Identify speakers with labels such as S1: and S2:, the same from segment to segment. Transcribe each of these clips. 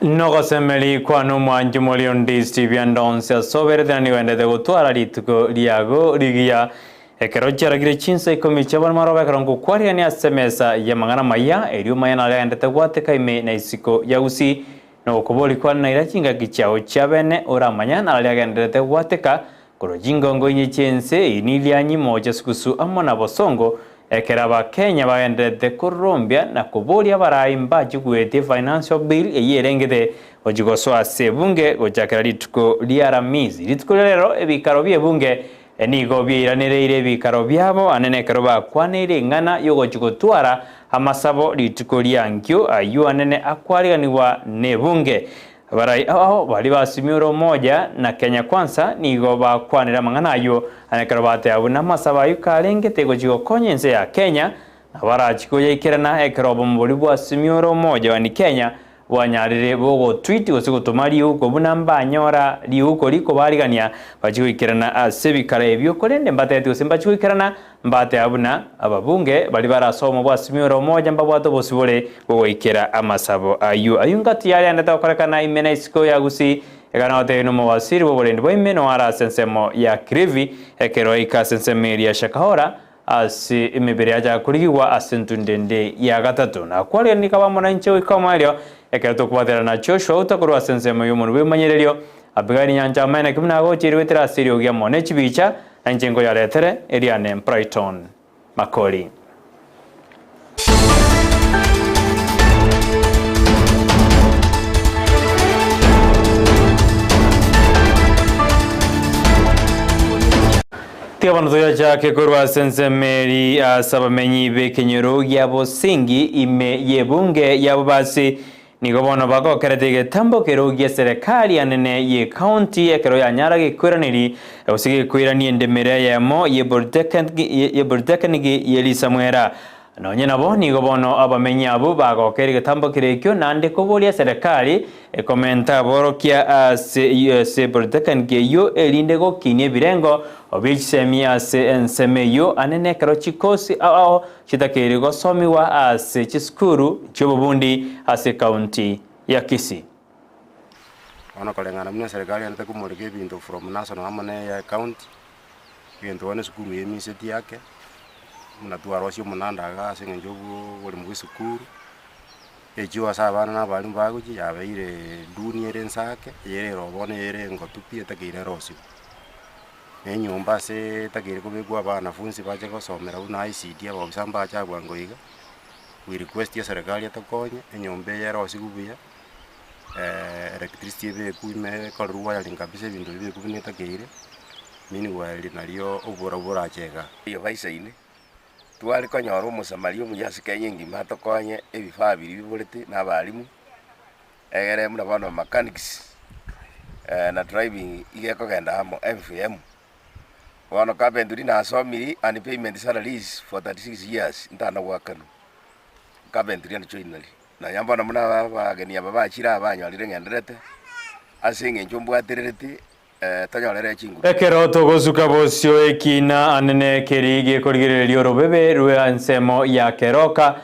S1: Nogosemeli kwanu mwanju muri Ndizi byandonse soberethani wendete gutwara rituko riago rigia ekero cyaragire Chinsa Ikomi cyabana marobe karongo kwaria ni asemesa ya mangana maya eriyo maya na yendete gwateka ime na isiko ya Gusii no kuboli kwa na irakinga gichao cyabene oramanya na yendete gwateka korojingo ngo nyichense inilianyi moja sukusu amona bosongo ekera ba Kenya bagendete kurumbya na kubolia baraimba jugwete financial bill eyerengede ojigoso asebunge ojakera lituko liaramizi lituko lero ebikaro byebunge enigo byiranereire ebikaro byabo anenekero bakwanire ngana yogojigotwara amasabo lituko lyankyo ayu anene akwariganiwa nebunge barai aho bali basimiro moja na Kenya Kwanza nigo bakwanira mangana ayo anekero bate abuna masaba yukarengete gojigo konyense ya Kenya abarachiko yikirana ekero bomboli bwa simiro moja wani Kenya wanyarire bogo tweet gosigutumari uko bunamba nyora liuko liko barigania bachikirana asebikara ebyo kolende mbatete usimbachikirana mbate abuna ababunge bali barasoma bwa simiro moja mbabwato bosibole goikera amasabo ayungati yali andata korekana imena isiko ya Gusii egana ote no mawasiri bobolende bo imeno ara sensemo ya krivi ekero ika sensemeri ya shakahora asi imibere aja kurigiwa asentundende ya gatatu na kwali nikaba mona nche Ikomi lyo ekero tukwathera na Joshua Auta kurwa sensemo y'umuntu wimanyereryo abigari nyanja mena kimnago chiriwetera sirio gya mone chibicha anjengo ya letere Eliane Brighton Makori Tiabano toya ke kurwa sensemeri asabamenyi bekenyero yabo singi ime yebunge yabo basi nigobono bago keretege tambo kerogia serikali anene ye county ekero ya nyarage kwiraniri usige kwirani endemere yamo ye bordekanigi yeli samwera nonye nabo nigobono abamenyi abo bago kerege tambo kerekyo nande kobolia serikali komenta borokia se bordekanigi yo elindego kinye birengo obichsemia se ensemeyo anene kero chikosi ao chitakere gosomiwa ase chiskuru chobundi ase county ya Kisii
S2: ona kolengana muna serikali anataka kumulike bintu from national amane ya county bintu wane skuru yemiseti yake muna tuarosio munanda aga singe njobu wali mu skuru ejiwa sabana na bali mbaguji yabeire dunia rensake yere robone yere ngotupi etakire rosio enyumba se takire kubegwa abanafunzi baje gosomera una ICD abo bisamba cyagwa ngoiga we request ya serikali atakonye enyumba yero sigubuya electricity be kuime koruwa ya linkabise bintu bibe kubineta keire mini wali nalio obora chega iyo baisaine twali konyoro musamario muyasike nyingi matokonye ebifaa biri bibolete nabalimu egere muna bano mechanics na driving igeko genda hamo MFM Wano carpentry na asomiri and payment salaries for 36 years ntana wakano carpentry and joinery na yamba na muna bageni ababa chira abanyalire ngenderete asinge njombu aterereti tanyalere chingu
S1: ekero togosuka bosio ekina anene kerige korigirelio robebe rwe ansemo ya keroka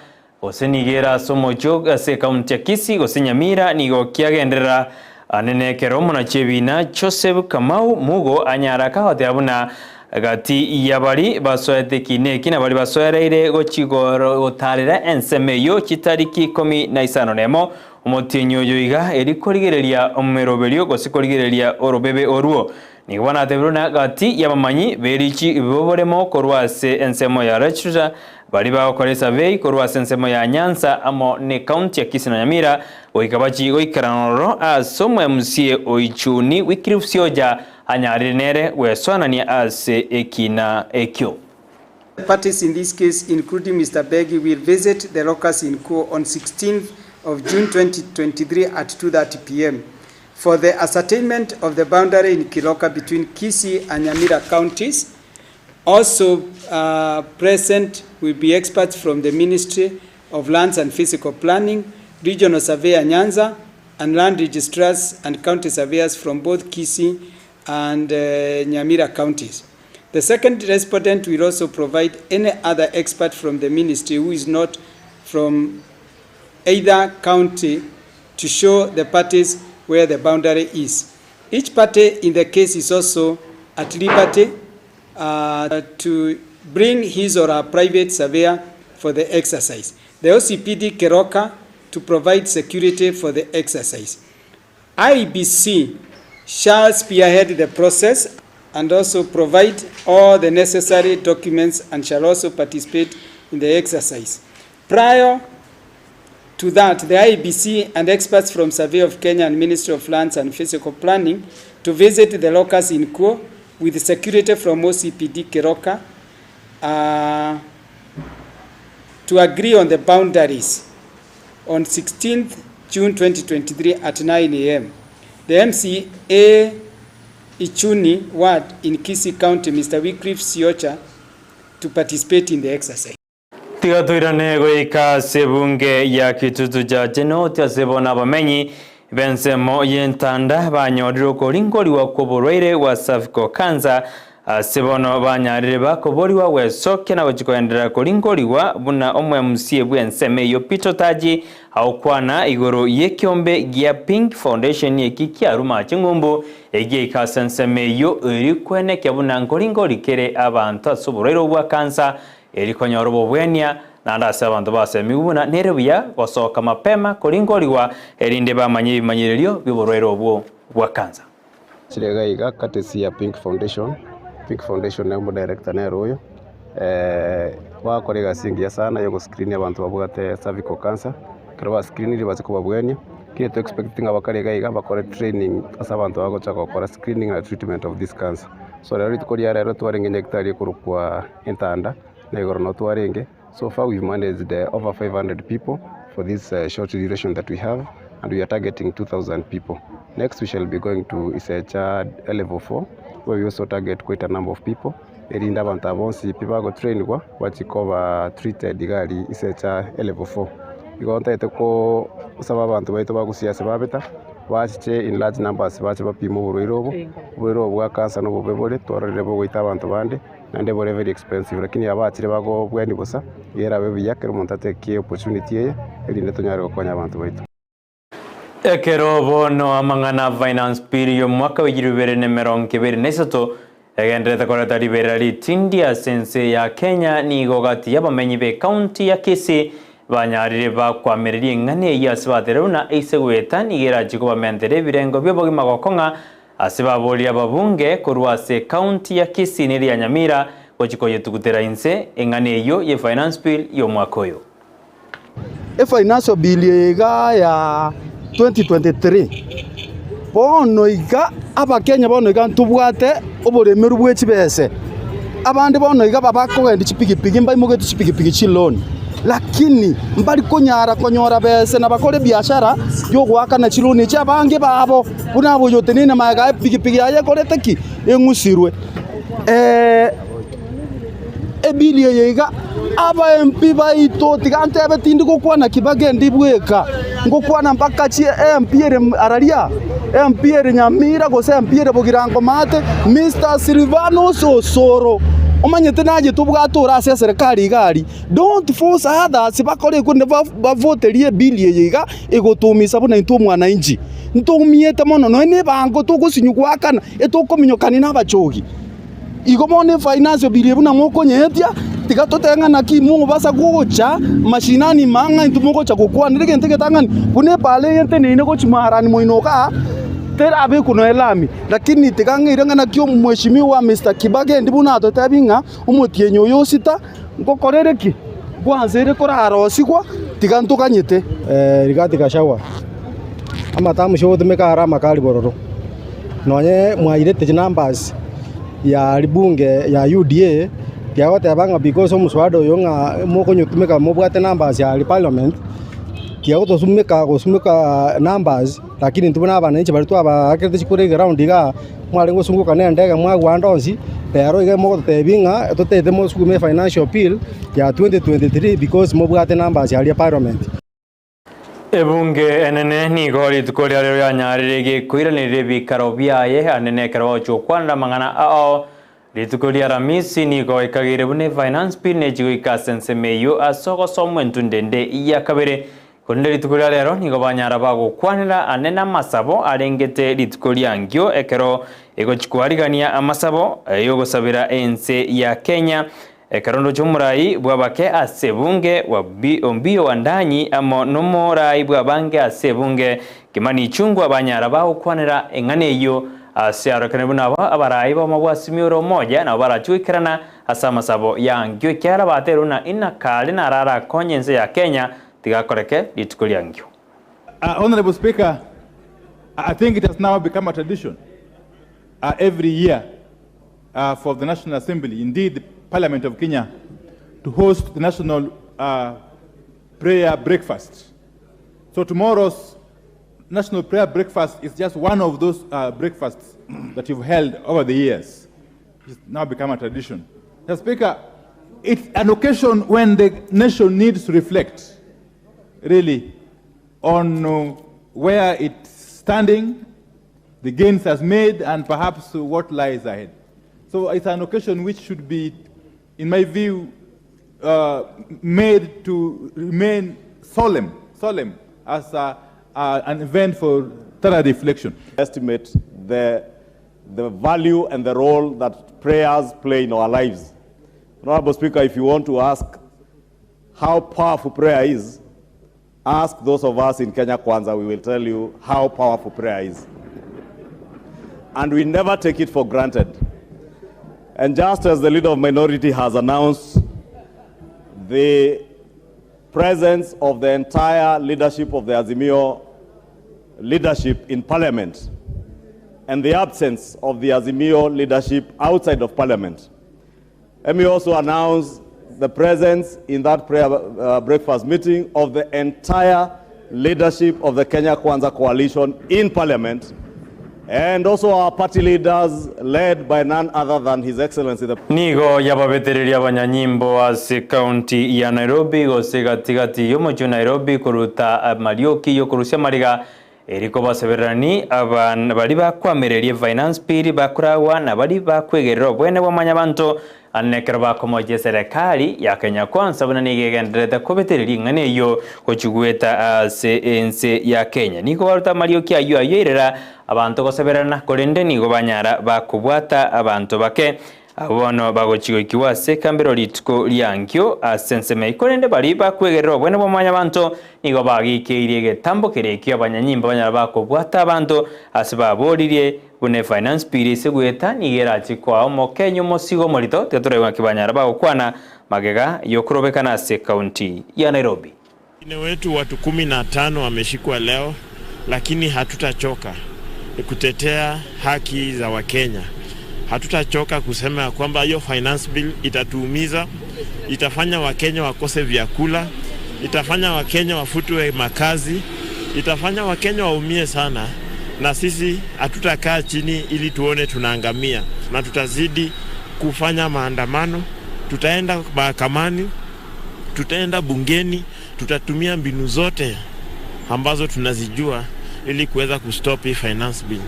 S1: osenigera somojo ase county ya Kisii osenyamira nigo kiagendera anene keromo na chebina Joseph Kamau mugo anyara kahote abuna gati yabali basoete kina bali basoereire gochigoro gotarira ensemeyo chitariki 15 nemo umutinyo yoiga erikorigereria omeroberio gosikorigereria orobebe oruo nibona tebruna gati yabamanyi berichi iboboremo korwase ensemo ya rechuja bali bakoresa vei korwase ensemo ya Nyanza amo ne county ya Kisii na Nyamira oikabachi oikaranoro asomwe msie oichuni wikirufsioja anyarinere weswanani ase ekina ekyo.
S3: The parties in this case, including Mr. Begi, will visit the locus in Ko on 16th of June 2023 at 2:30 p.m. for the ascertainment of the boundary in Kiloka between Kisii and Nyamira Counties. Also present will be experts from the Ministry of Lands and Physical Planning, Regional Surveyor Nyanza, and land registrars and county surveyors from both Kisii and Nyamira Counties. The second respondent will also provide any other expert from the ministry who is not from either county to show the parties where the boundary is. Each party in the case is also at liberty to bring his or her private surveyor for the exercise. The OCPD Keroka to provide security for the exercise. IBC shall spearhead the process and also provide all the necessary documents and shall also participate in the exercise. Prior to that, the IBC and experts from Survey of Kenya and Ministry of Lands and Physical Planning to visit the locus in Kuo with security from OCPD Keroka to agree on the boundaries on 16th June 2023 at 9 a.m. The MCA Ichuni Ward in Kisii County, Mr. Wycliffe Siocha, to participate in the exercise.
S1: Tigatwirane goika sebunge ya kitutu ja Jenoti sebona bamenyi bensemo yentanda banyoriro koringori wa koborwere wa Safco Kanza sebono banyarire bakobori wa wesoke na bachikoendera koringori wa buna omwe musie bwenseme yo pitotaji aukwana igoro yekiombe gia Pink Foundation yekikia ruma chingumbu egie kasenseme yo eri kwene kyabuna koringori kere abantu asoborero bwa Kanza eri konyorobo bwenia nandase abantu base mibuna nerebuya gosoka mapema koringoriwa erinde bamanyi bimanyirerio biborwero bwo bwa Kanza
S4: Chiregaiga katesi ya Pink Foundation na mu director nero uyo wakorega singia sana yo screen abantu babugate cervical cancer kirwa screen ri baziko babwenya kile to expecting abakarega bakore training asa abantu bagocha gukora screening and treatment of this cancer so rero tukoriya rero twarenge hectare kurukwa entanda na igoro no twarenge. So far we've managed over 500 people for this short duration that we have, and we are targeting 2,000 people. Next we shall be going to Isecha level 4, where we also target quite a number of people. Erinda bantabonsi people go train kwa wachikova treated gari Isecha level 4. Igonta etoko saba bantu baito bagusia sebabeta wachiche in large numbers bache bapimo buroirobo bwa cancer no bobebole twarire bo goita abantu bande nande bore very expensive lakini abachire bago bweni busa yera bebi yakero montate ki opportunity ye erinde tonyare gokonya abantu baito
S1: ekero bono amangana finance bill mwaka wa 2023 egendete koreta liberali tindia sense ya Kenya ni gogati yabamenyi be county ya Kisii banyarire bakwamereri ngane yasibateruna isegweta nigera jikuba mentere birengo byobogima gokonga asibaboli ababunge kurwase county ya Kisii neri ya Nyamira wachikoye tukutera inse engane yo ye finance bill yo mwakoyo
S5: financial bill ya 2023 bono iga abakenya bono iga ntubwate oboremeru bwechibese abandi bono iga babakogenda chipigipigi mbai mugetu chipigipigi chiloni lakini mbali konyora bese na bakore biashara yo gwaka na chiloni cha bange babo bunabo yote nina maga pigipigi aye korete ki engusirwe ebili yega aba MP baito tigante betindi kokwana kibagende bweka ngokwana mpaka chi MP araria MP Nyamira gose MP bogirango mate Mr. Silvanus Osoro omanyete naje tubwatura ase serikali gari don't force others bakore kunde bavoterie bill yiga igotumisa buna into mwana inji ntumiete mono no ne bango tugusinyugwakana etukominyokani nabachogi igomone finance bill buna ngokonyetia tigatotenga na kimu basa gocha mashinani manga intumugo cha kokwana ndige ntege tangani bune pale yente ne ko chimarani moinoka terabe kuno elami lakini tigangire ngana kyo mheshimiwa Mr. Kibage ndibuna atotabinga umutienyo yosita ngokorereki kwanzere korarosigwa tigantukanyite rigati gashawa amatamu shothimeka harama kali bororo nonye mwairete numbers ya libunge ya UDA tiagote abanga because omuswado yonga moko nyotumeka mobwate numbers ya parliament tiagoto sumeka numbers lakini ntubona abananchi bari twaba akete chikure ground ga mwalengo sunguka ne ndega mwagwa ndonzi pero ige moko tebinga totete mo sukume financial bill ya 2023 because mobwate numbers ya parliament
S1: ebunge enene ni gori tukoria rero ya nyarige kuiranire bikaro byaye anene karo chokwana mangana ao litukoria ramisi ni go ikagire bune finance bill ne jigo ikasense meyo asoko somwe ntundende iya kabere kunde rituko ria rero nigo banyara bagukwanira anena masabo arengete rituko riangio ekero egochikwarigania amasabo yogosabira ense ya Kenya ekarondo chumurai bwabake asebunge wa ombio wandanyi amo nomorai bwabange asebunge kimani chungwa abanyara bagukwanira engane iyo asiarekane bunaba abarai bamabwasimioro moja na barachwikirana asa masabo yangio kyara bateruna inakali narara konyense ya Kenya tigakoreke rituko riangio.
S6: Honorable Speaker, I think it has now become a tradition every year for the National Assembly, indeed the Parliament of Kenya, to host the National Prayer Breakfast. So tomorrow's National Prayer Breakfast is just one of those breakfasts that you've held over the years. It's now become a tradition. Mr. Speaker, it's an occasion when the nation needs to reflect, really, on where it's standing, the gains has made, and perhaps what lies ahead. So it's an occasion which should be, in my view, made to remain solemn as an event for thorough reflection.
S7: Estimate the value and the role that prayers play in our lives. Honorable Speaker, if you want to ask how powerful prayer is, ask those of us in Kenya Kwanza, we will tell you how powerful prayer is. And we never take it for granted. And just as the leader of minority has announced the presence of the entire leadership of the Azimio leadership in Parliament and the absence of the Azimio leadership outside of Parliament, let me also announce the presence in that prayer breakfast meeting of the entire leadership of the Kenya Kwanza coalition in Parliament, and also our party leaders led by none other than His Excellency the
S1: Nigo yababetereria abanyanyimbo ase county ya Nairobi gose gatigati yo muju Nairobi kuruta Marioki yo kurusha mariga eriko baseberani abantu bali bakwamererie finance bill bakurawa na bali bakwegerera bwene bw'amanyabantu anekero bakomoje serikali ya Kenya Kwanza buna nigegenderete kubetereria ngane iyo kochugweta ase ense ya Kenya niko baruta Marioki ayo ayerera abantu goseberana korende nigo banyara bakubwata abantu bake abono bagochigo kiwase kambero litiko lyangyo asenseme korende bali bakwegerera bwene bw'amanyabantu nigo bagikeire getambo kerekyo abanyanyimba banyara bakubwata abantu asibaboririe bune finance bill segweta nigera chikwa omo Kenya mosigo morito tetureba kibanyara bagokwana magega yokurobekana ase county ya Nairobi.
S8: Ine wetu watu 15 wameshikwa leo, lakini hatutachoka kutetea haki za Wakenya. Hatutachoka kusema kwamba hiyo finance bill itatuumiza, itafanya Wakenya wakose vyakula, itafanya Wakenya wafutwe makazi, itafanya Wakenya waumie sana, na sisi hatutakaa chini ili tuone tunaangamia, na tutazidi kufanya maandamano, tutaenda mahakamani, tutaenda bungeni, tutatumia mbinu zote ambazo tunazijua ili kuweza kustop hii finance bill.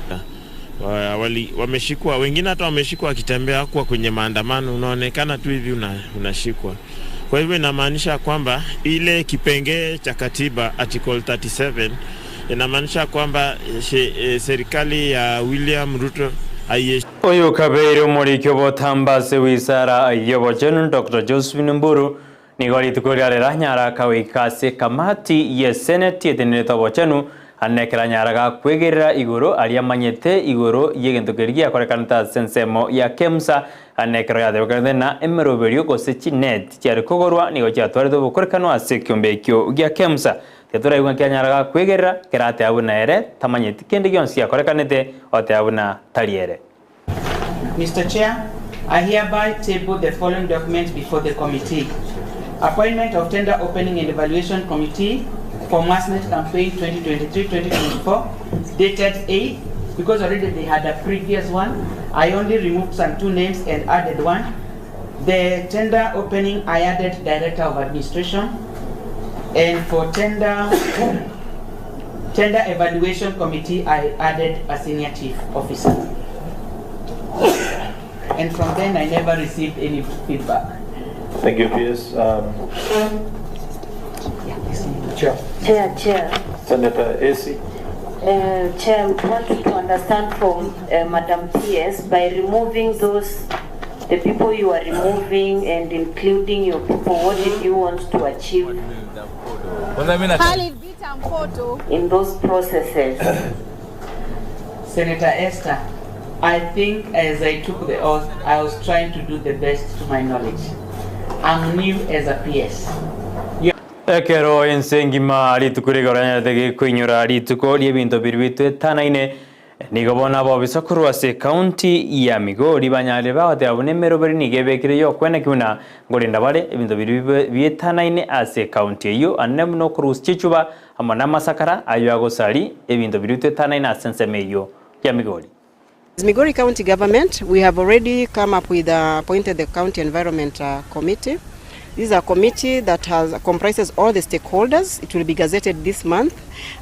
S8: Wameshikwa, wengine hata wameshikwa wakitembea kwa kwenye maandamano, unaonekana tu hivi unashikwa. Kwa hivyo inamaanisha kwamba ile kipengee cha katiba article 37 inamaanisha kwamba serikali ya William Ruto
S1: oyo kabere muri kyo botambase wisara yobo jenu Dr. Josephine Mburu nigori tukorera nyara kawikase kamati ye senate yeteneta bochenu anekera nyaraga kwegerera igoro aliamanyete igoro yegentokergia korekanata sensemo ya KEMSA anekera yadebokande na emeroberio gosechi net cyari kogorwa nigo cyatwaredo bokorekano ase kyombekyo gya KEMSA tetura yuga kyanyaraga kwegerera kerate abuna ere tamanyete kende gyonsi yakorekanete ote abuna taliere.
S9: Mr. Chair, I hereby table the following documents before the committee. Appointment of Tender Opening and Evaluation Committee for Massnet Campaign 2023-2024, dated 8, because already they had a previous one. I only removed some 2 names and added 1. The tender opening, I added Director of Administration. And for tender evaluation committee, I added a Senior Chief Officer. And from then, I never received any feedback.
S10: Thank you, PS.
S9: Gusii. Chair.
S10: Chair.
S1: Senator AC.
S10: Chair, we want to understand from Madam PS by removing the people you are removing and including your people, what did you want to achieve in those processes?
S9: Senator Esther, I think as I took the oath, I was trying to do the best to my knowledge. I'm new as a PS.
S1: Ekero ensengima ritukurigoranya dege kuinyura ritukori ebinto birbitu etanaine nigobona bo bisakurwase county ya Migori banyale bahote abonemero beri nigebekire yo kwena kiuna ngorinda bare ebinto birbietanaine ase county yo anem no krus chichuba amana masakara ayo agosari ebinto birbitu etanaine asensemeyo ya Migori.
S11: As Migori County Government, we have already come up with appointed the County Environment Committee. This is a committee that comprises all the stakeholders. It will be gazetted this month.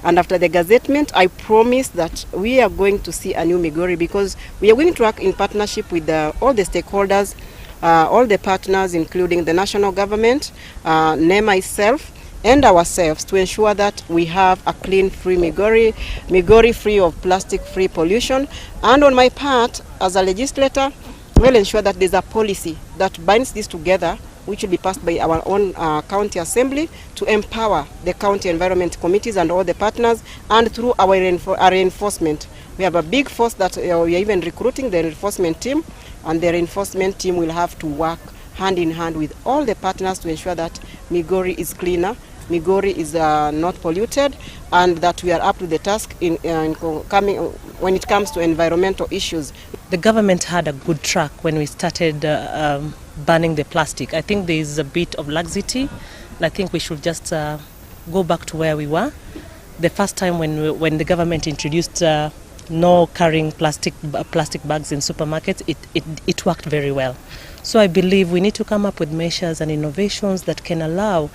S11: And after the gazettement, I promise that we are going to see a new Migori because we are going to work in partnership with all the stakeholders, all the partners, including the national government, NEMA itself, and ourselves to ensure that we have a clean, free Migori, Migori free of plastic-free pollution. And on my part, as a legislator, we'll ensure that there's a policy that binds this together, which will be passed by our own county assembly to empower the county environment committees and all the partners, and through our reinforcement. We have a big force that we are even recruiting, the reinforcement team, and the reinforcement team will have to work hand in hand with all the partners to ensure that Migori is cleaner, Migori is not polluted, and that we are up to the task when it comes to environmental issues.
S12: The government had a good track when we started banning the plastic. I think there is a bit of laxity, and I think we should just go back to where we were. The first time when the government introduced no carrying plastic bags in supermarkets, it worked very well. So I believe we need to come up with measures and innovations that can allow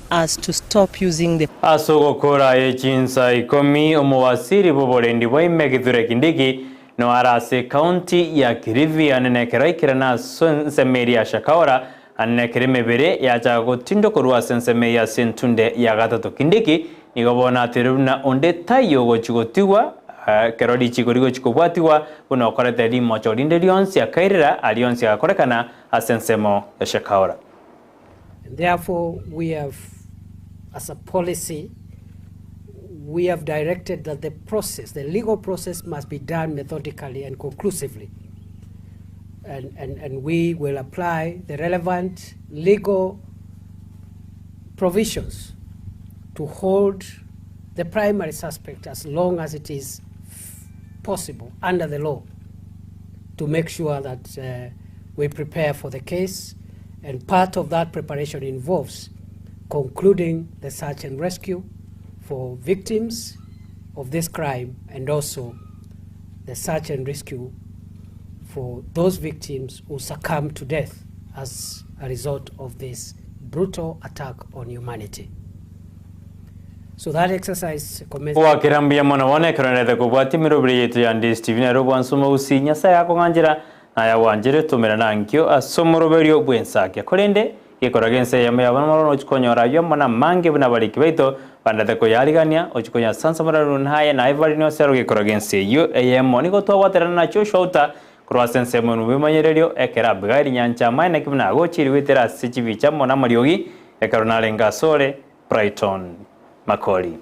S12: us to stop using the
S1: asogokora Chinsa Ikomi omowasiri boborendi boimegithura kindiki no arase county ya Kirivi anenekera na sensemeri ya Shakaora anenekere mebere ya jago tindo korwa senseme ya sentunde ya gatatu kindiki nigobona teruna onde tayo gochigotiwa kerodi chigorigo chikobwatiwa buno korete limo chorinde lionsi ya kairira alionsi ya korekana asensemo ya Shakaora.
S13: Therefore, we have, as a policy, we have directed that the process, the legal process, must be done methodically and conclusively. And we will apply the relevant legal provisions to hold the primary suspect as long as it is possible under the law to make sure that we prepare for the case. And part of that preparation involves concluding the search and rescue for victims of this crime, and also the search and rescue for those victims who succumb to death as a result of this brutal attack on humanity. So that exercise commences.
S1: Wakirambia mwana kronete kubwati mirobri yetu ya Ndizi TV na robo ansoma usinya saya konganjira na ya wanjire tumera nankyo asomoroberio bwensake kolende ikoragense ya maya bana ochikonyora yo mana mange bana bariki baito bandate ko yaligania ochikonya sansamara runhaya na ivarino sero ikoragense yo eyemo niko to waterana na cho Auta croissance monu bimanyererio ekera bgari nyancha maina kibna gochiri witera sichivicha mona mariogi ekaronale ngasore Brighton Makori.